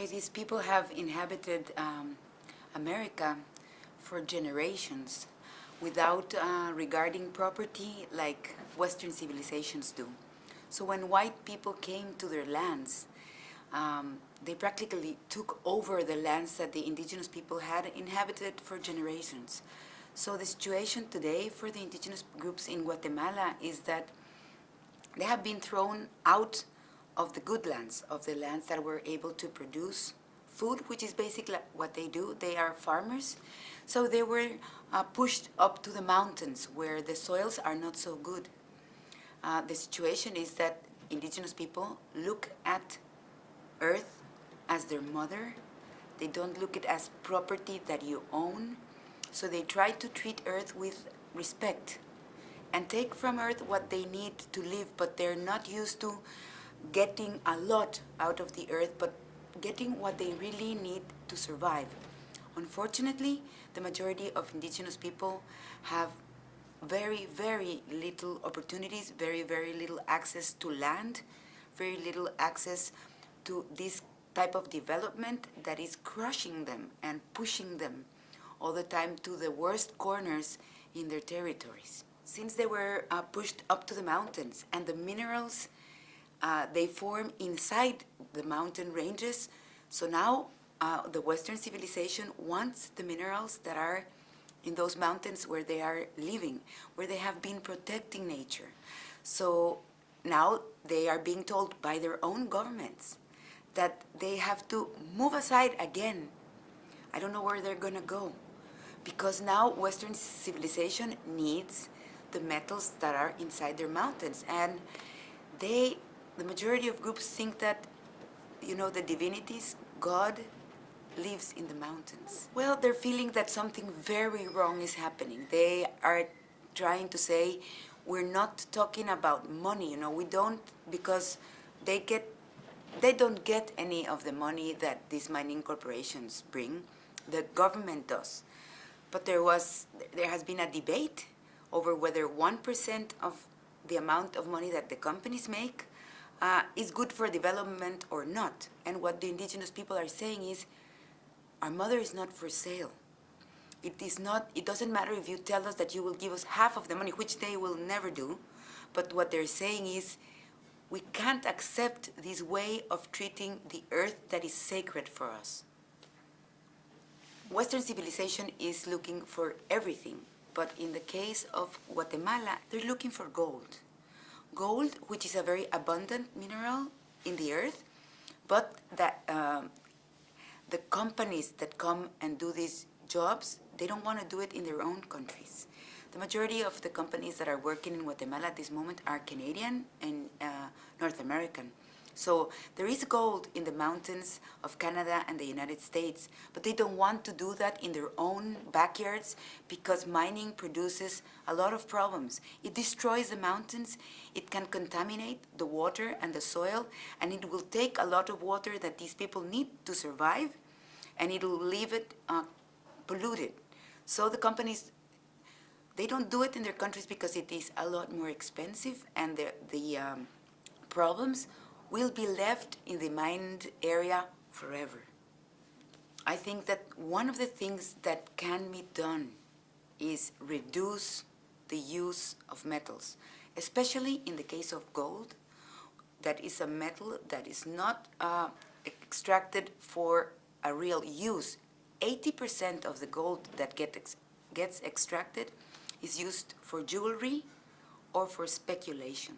Okay, these people have inhabited America for generations without regarding property like Western civilizations do. So when white people came to their lands, they practically took over the lands that the indigenous people had inhabited for generations. So the situation today for the indigenous groups in Guatemala is that they have been thrown out of the good lands, of the lands that were able to produce food, which is basically what they do. They are farmers. So they were pushed up to the mountains where the soils are not so good. The situation is that indigenous people look at earth as their mother. They don't look at it as property that you own. So they try to treat earth with respect and take from earth what they need to live, but they're not used to getting a lot out of the earth, but getting what they really need to survive. Unfortunately, the majority of indigenous people have very, very little opportunities, very, very little access to land, very little access to this type of development that is crushing them and pushing them all the time to the worst corners in their territories. Since they were pushed up to the mountains and the minerals they form inside the mountain ranges, so now the Western civilization wants the minerals that are in those mountains where they are living, where they have been protecting nature. So now they are being told by their own governments that they have to move aside again. I don't know where they're gonna go, because now Western civilization needs the metals that are inside their mountains, and the majority of groups think that, the divinities, God, lives in the mountains. Well, they're feeling that something very wrong is happening. They are trying to say, we're not talking about money, we don't, because they don't get any of the money that these mining corporations bring. The government does. But there has been a debate over whether 1% of the amount of money that the companies make is good for development or not. And what the indigenous people are saying is, our mother is not for sale. It doesn't matter if you tell us that you will give us half of the money, which they will never do. But what they're saying is, we can't accept this way of treating the earth that is sacred for us. Western civilization is looking for everything, but in the case of Guatemala, they're looking for gold. Gold, which is a very abundant mineral in the earth, but that the companies that come and do these jobs, they don't want to do it in their own countries. The majority of the companies that are working in Guatemala at this moment are Canadian and North American. So there is gold in the mountains of Canada and the United States, but they don't want to do that in their own backyards because mining produces a lot of problems. It destroys the mountains, it can contaminate the water and the soil, and it will take a lot of water that these people need to survive, and it will leave it polluted. So the companies, they don't do it in their countries because it is a lot more expensive, and the problems will be left in the mined area forever. I think that one of the things that can be done is reduce the use of metals, especially in the case of gold. That is a metal that is not extracted for a real use. 80% of the gold that gets extracted is used for jewelry or for speculation.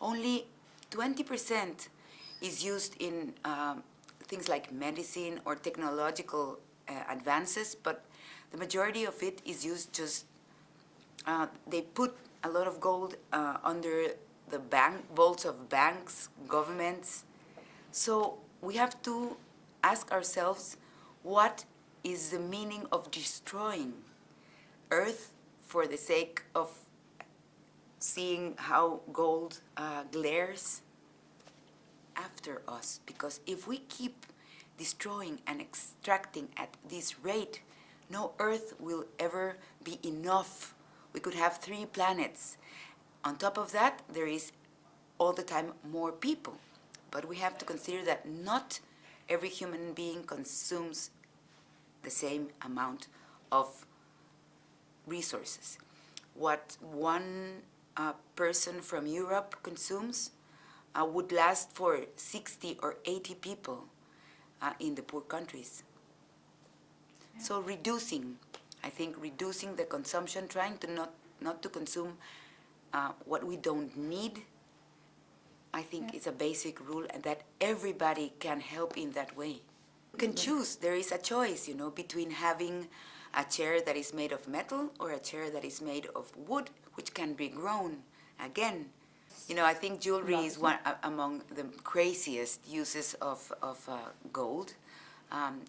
Only 20% is used in things like medicine or technological advances, but the majority of it is used just, they put a lot of gold under the vaults of banks, governments. So we have to ask ourselves, what is the meaning of destroying earth for the sake of seeing how gold glares after us? Because if we keep destroying and extracting at this rate, no earth will ever be enough. We could have 3 planets. On top of that, there is all the time more people. But we have to consider that not every human being consumes the same amount of resources. What one person from Europe consumes would last for 60 or 80 people in the poor countries. Yeah. So reducing, I think reducing the consumption, trying to not to consume what we don't need, I think is a basic rule, and that everybody can help in that way. You can choose, there is a choice, you know, between having a chair that is made of metal or a chair that is made of wood, which can be grown. Again, you know, I think jewelry is one among the craziest uses of gold.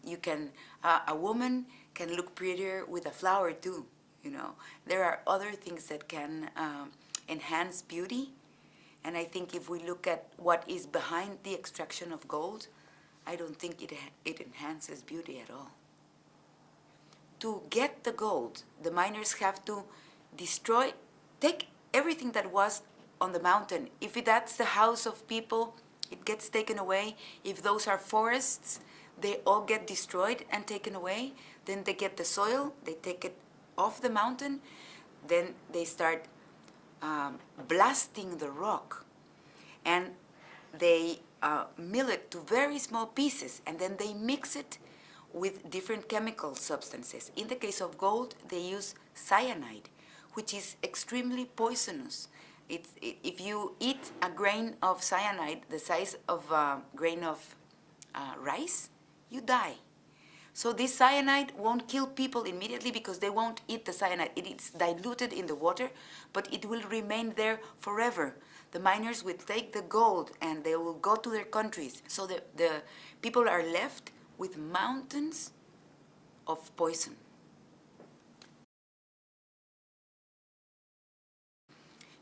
You can, a woman can look prettier with a flower too, you know. There are other things that can enhance beauty. And I think if we look at what is behind the extraction of gold, I don't think it enhances beauty at all. To get the gold, the miners have to take everything that was on the mountain. If that's the house of people, it gets taken away. If those are forests, they all get destroyed and taken away. Then they get the soil, they take it off the mountain, then they start blasting the rock, and they mill it to very small pieces, and then they mix it with different chemical substances. In the case of gold, they use cyanide, which is extremely poisonous. If you eat a grain of cyanide the size of a grain of rice, you die. So this cyanide won't kill people immediately because they won't eat the cyanide. It's diluted in the water, but it will remain there forever. The miners will take the gold and they will go to their countries. So the people are left with mountains of poison.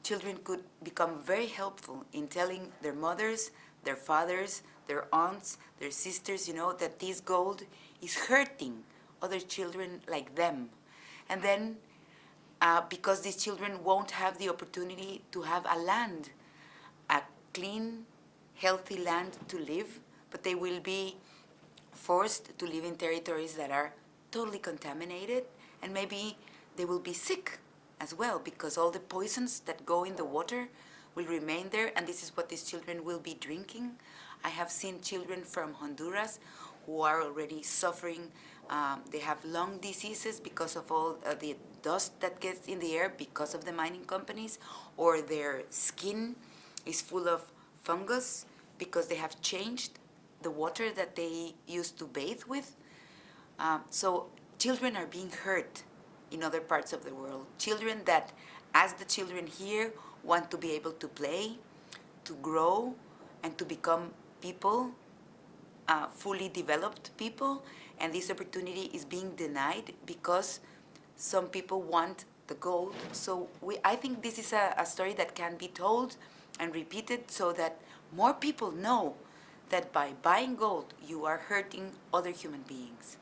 Children could become very helpful in telling their mothers, their fathers, their aunts, their sisters, you know, that this gold is hurting other children like them. And then, because these children won't have the opportunity to have a land, a clean, healthy land to live, but they will be forced to live in territories that are totally contaminated, and maybe they will be sick as well, because all the poisons that go in the water will remain there, and this is what these children will be drinking. I have seen children from Honduras who are already suffering. They have lung diseases because of all the dust that gets in the air because of the mining companies, or their skin is full of fungus because they have changed the water that they used to bathe with. So children are being hurt in other parts of the world. Children that, as the children here, want to be able to play, to grow, and to become people, fully developed people, and this opportunity is being denied because some people want the gold. So I think this is a story that can be told and repeated so that more people know that by buying gold, you are hurting other human beings.